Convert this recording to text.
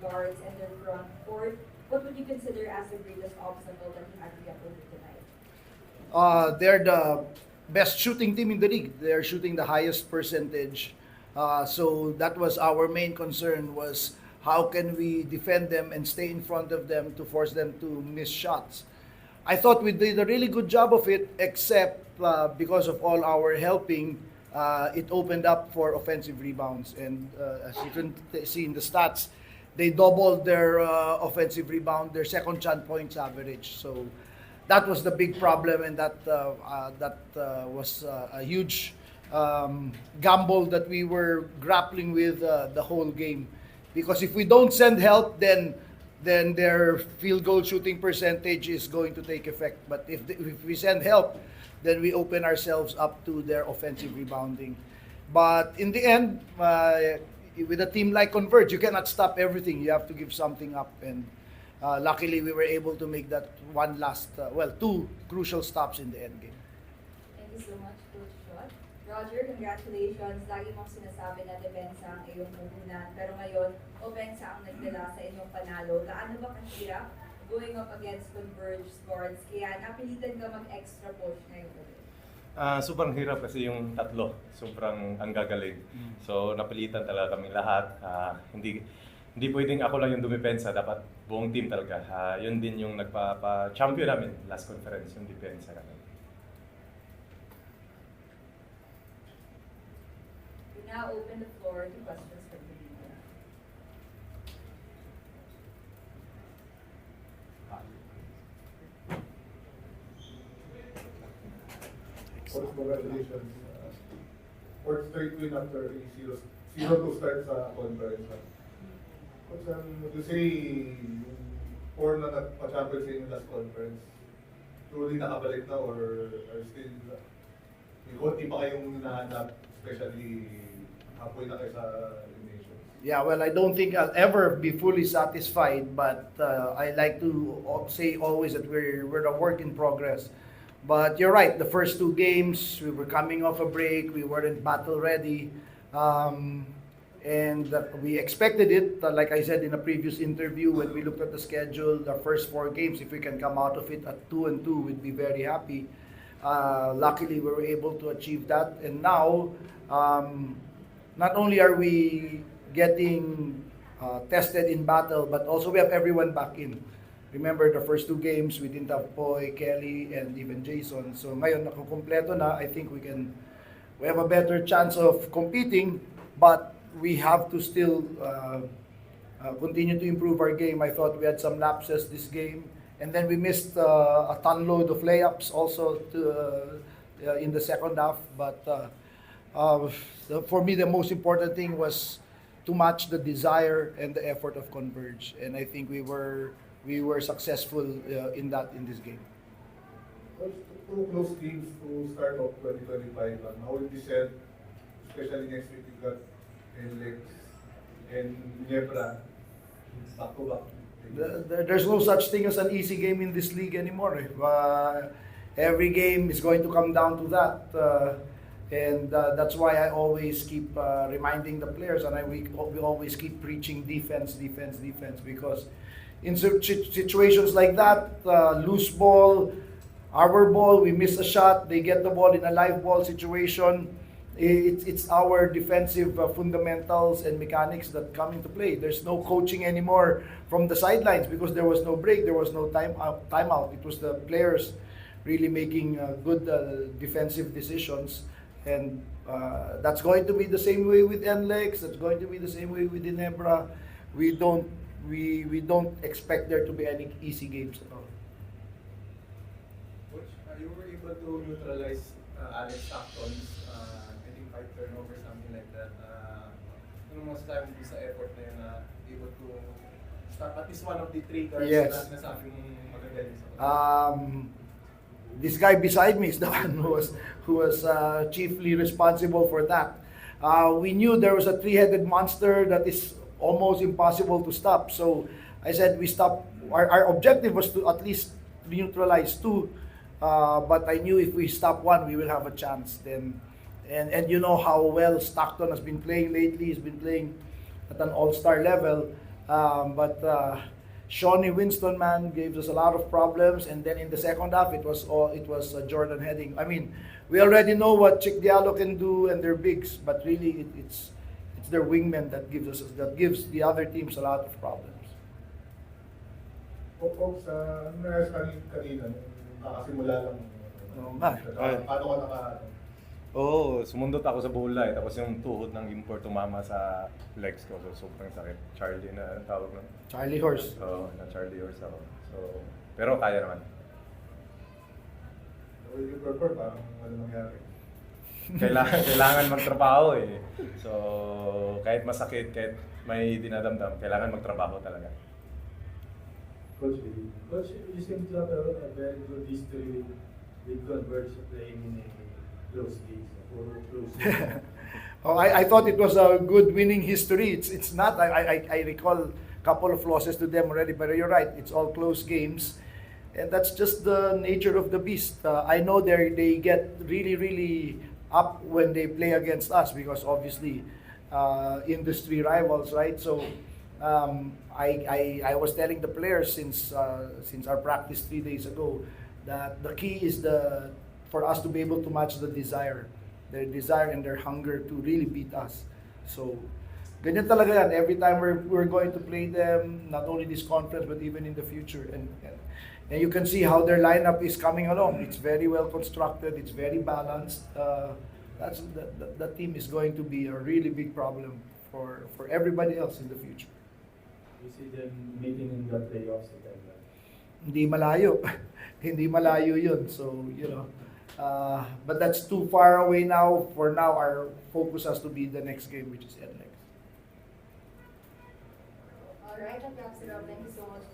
guards and their front court. What would you consider as the greatest obstacle that you had to get over tonight? They're the best shooting team in the league. They're shooting the highest percentage. So that was our main concern, was how can we defend them and stay in front of them to force them to miss shots. I thought we did a really good job of it, except because of all our helping, it opened up for offensive rebounds. And as you can see in the stats, they doubled their offensive rebound, their second chance points average. So that was the big problem, and that was a huge gamble that we were grappling with the whole game. Because if we don't send help, then their field goal shooting percentage is going to take effect. But if we send help, then we open ourselves up to their offensive rebounding. But in the end, with a team like Converge, you cannot stop everything. You have to give something up. And luckily, we were able to make that one last, two crucial stops in the end game. Thank you so much, Coach Shot. Roger, congratulations. Lagi mong sinasabi na depensa ang iyong puhunan. Pero ngayon, opensa ang nagdala sa inyong panalo. Gaano ba kahirap going up against Converge guards? Kaya napilitan ka mag-extra push ngayon ulit. Sobrang hirap kasi yung tatlo. Sobrang ang gagaling. So napilitan talaga kami lahat. Hindi pwedeng ako lang yung dumipensa. Dapat buong team talaga. Yun din yung nagpa-champion namin last conference, yung depensa namin. We now open the floor to questions from the media. Coach, congratulations. Fourth straight win after 0-2 start sa Converge. Coach, would you say yung four na nagpa-champion sa inyo last conference, truly nakabalik na or still may konti pa kayong hinahanap, especially halfway na kayo sa eliminations? Yeah, well, I don't think I'll ever be fully satisfied, but I like to say always that we're a work in progress. But you're right, the first two games, we were coming off a break, we weren't battle ready, and we expected it. Like I said in a previous interview, when we looked at the schedule, the first four games, if we can come out of it at 2-2, we'd be very happy. Luckily, we were able to achieve that, and now, not only are we getting tested in battle, but also we have everyone back in. Remember, the first two games, we didn't have Poy, Kelly, and even Jason. So ngayon, nakukumpleto na. I think we have a better chance of competing, but we have to still continue to improve our game. I thought we had some lapses this game. And then we missed a ton load of layups also in the second half. But for me, the most important thing was to match the desire and the effort of Converge. And I think we were successful in this game. Two close games to start off 2025. How will be said, especially next week, you've got NLEX and Ginebra back to back. There's no such thing as an easy game in this league anymore. Every game is going to come down to that. And that's why I always keep reminding the players, and we always keep preaching defense, because in situations like that, loose ball, our ball, we miss a shot, they get the ball in a live ball situation, it's our defensive fundamentals and mechanics that come into play. There's no coaching anymore from the sidelines because there was no break, there was no timeout. It was the players really making good defensive decisions. And that's going to be the same way with NLEX, that's going to be the same way with Ginebra. We don't expect there to be any easy games at all. Coach, you were able to neutralize Alex Stockton's, I think 5 turnovers, something like that. Ano masasabi mo sa effort na yun na able to stop at least one of the three guards na nasabi mong magagaling sa This guy beside me is the one who was chiefly responsible for that. We knew there was a three-headed monster that is almost impossible to stop. So I said we stop. Our objective was to at least neutralize two, but I knew if we stop one, we will have a chance. Then, and you know how well Stockton has been playing lately. He's been playing at an all-star level. But Shawnee Winston, man, gave us a lot of problems, and then in the second half, it was Jordan heading. I mean, we already know what Chick Diallo can do and their bigs, but really it's their wingmen that gives the other teams a lot of problems. Ops, ano nangyari kanina, nung kakasimula lang. Oo nga. Paano ka naka... Oo, sumundot ako sa bola tapos yung tuhod ng import tumama sa legs ko. So, sobrang sakit. Charlie na tawag nun. Charlie Horse. Oo, na Charlie horse ako. So, pero kaya naman. So, yung perform, parang ano nangyari. Kailangan magtrabaho eh. So, kahit masakit, kahit may dinadamdam, kailangan magtrabaho talaga. Coach, you seem to have a very good history with Converge playing in a close games or close games. Oh, I thought it was a good winning history. It's not. I recall a couple of losses to them already, but you're right. It's all close games, and that's just the nature of the beast. I know they get really up when they play against us because obviously industry rivals, right? So I was telling the players since our practice 3 days ago that the key is for us to be able to match their desire and their hunger to really beat us. So ganyan talaga yan. Every time we're going to play them, not only this conference but even in the future, and you can see how their lineup is coming along. It's very well constructed. It's very balanced. That team is going to be a really big problem for everybody else in the future. You see them meeting in the playoffs again. Hindi malayo. Hindi malayo yun. So, but that's too far away now. For now, our focus has to be the next game, which is NLEX. Alright, that wraps it up. Thank you so much.